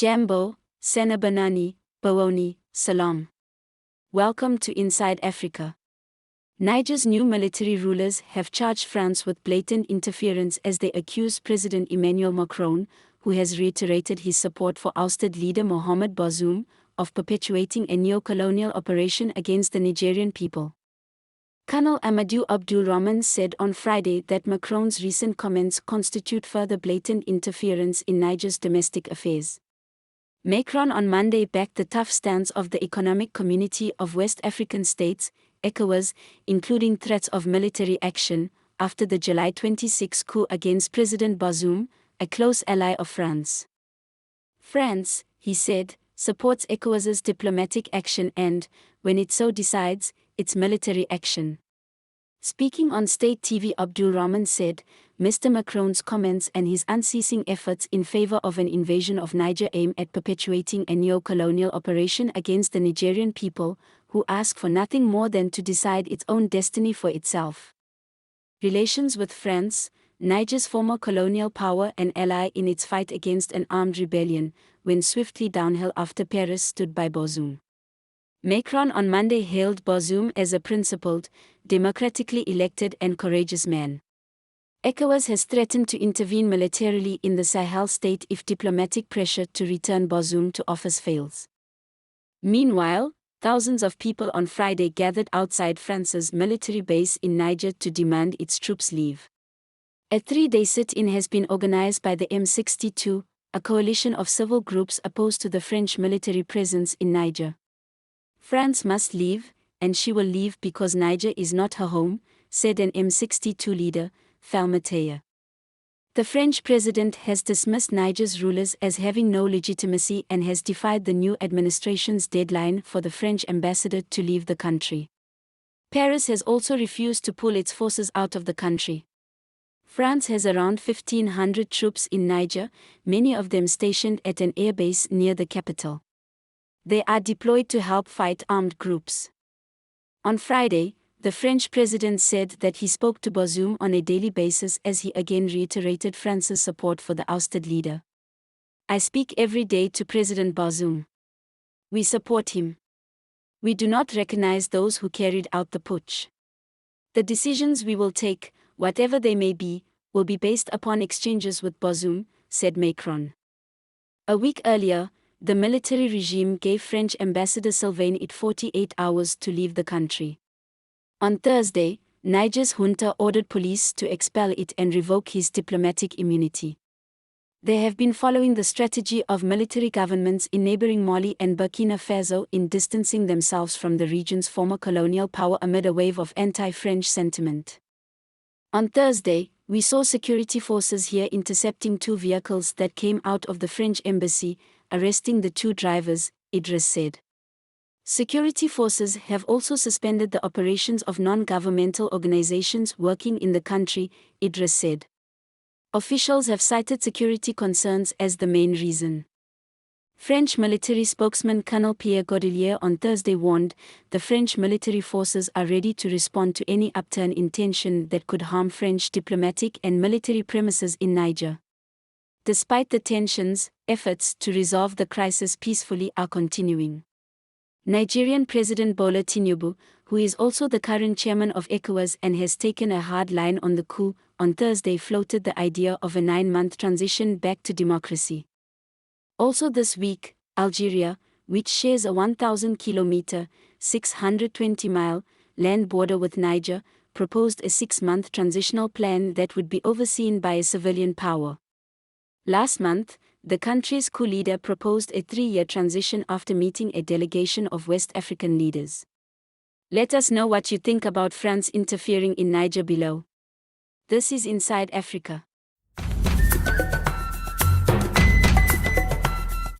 Jambo, Senabanani, Bawoni, Salam. Welcome to Inside Africa. Niger's new military rulers have charged France with blatant interference as they accuse President Emmanuel Macron, who has reiterated his support for ousted leader Mohamed Bazoum, of perpetuating a neo-colonial operation against the Nigerian people. Colonel Amadou Abdul Rahman said on Friday that Macron's recent comments constitute further blatant interference in Niger's domestic affairs. Macron on Monday backed the tough stance of the Economic Community of West African States, ECOWAS, including threats of military action, after the July 26 coup against President Bazoum, a close ally of France. France, he said, supports ECOWAS's diplomatic action and, when it so decides, its military action. Speaking on state TV, Abdul Rahman said, Mr. Macron's comments and his unceasing efforts in favor of an invasion of Niger aim at perpetuating a neo-colonial operation against the Nigerian people, who ask for nothing more than to decide its own destiny for itself. Relations with France, Niger's former colonial power and ally in its fight against an armed rebellion, went swiftly downhill after Paris stood by Bazoum. Macron on Monday hailed Bazoum as a principled, democratically elected and courageous man. ECOWAS has threatened to intervene militarily in the Sahel state if diplomatic pressure to return Bazoum to office fails. Meanwhile, thousands of people on Friday gathered outside France's military base in Niger to demand its troops leave. A 3-day sit-in has been organized by the M62, a coalition of civil groups opposed to the French military presence in Niger. France must leave, and she will leave because Niger is not her home, said an M62 leader, Falmatea. The French president has dismissed Niger's rulers as having no legitimacy and has defied the new administration's deadline for the French ambassador to leave the country. Paris has also refused to pull its forces out of the country. France has around 1,500 troops in Niger, many of them stationed at an airbase near the capital. They are deployed to help fight armed groups. On Friday, the French president said that he spoke to Bazoum on a daily basis as he again reiterated France's support for the ousted leader. I speak every day to President Bazoum. We support him. We do not recognize those who carried out the putsch. The decisions we will take, whatever they may be, will be based upon exchanges with Bazoum, said Macron. A week earlier, the military regime gave French Ambassador Sylvain it 48 hours to leave the country. On Thursday, Niger's junta ordered police to expel it and revoke his diplomatic immunity. They have been following the strategy of military governments in neighboring Mali and Burkina Faso in distancing themselves from the region's former colonial power amid a wave of anti-French sentiment. On Thursday, we saw security forces here intercepting 2 vehicles that came out of the French embassy, arresting the 2 drivers, Idris said. Security forces have also suspended the operations of non-governmental organizations working in the country, Idris said. Officials have cited security concerns as the main reason. French military spokesman Colonel Pierre Godelier on Thursday warned, the French military forces are ready to respond to any upturn in tension that could harm French diplomatic and military premises in Niger. Despite the tensions, efforts to resolve the crisis peacefully are continuing. Nigerian President Bola Tinubu, who is also the current chairman of ECOWAS and has taken a hard line on the coup, on Thursday floated the idea of a 9-month transition back to democracy. Also this week, Algeria, which shares a 1,000-kilometer, 620-mile, land border with Niger, proposed a 6-month transitional plan that would be overseen by a civilian power. Last month, the country's coup leader proposed a 3-year transition after meeting a delegation of West African leaders. Let us know what you think about France interfering in Niger below. This is Inside Africa.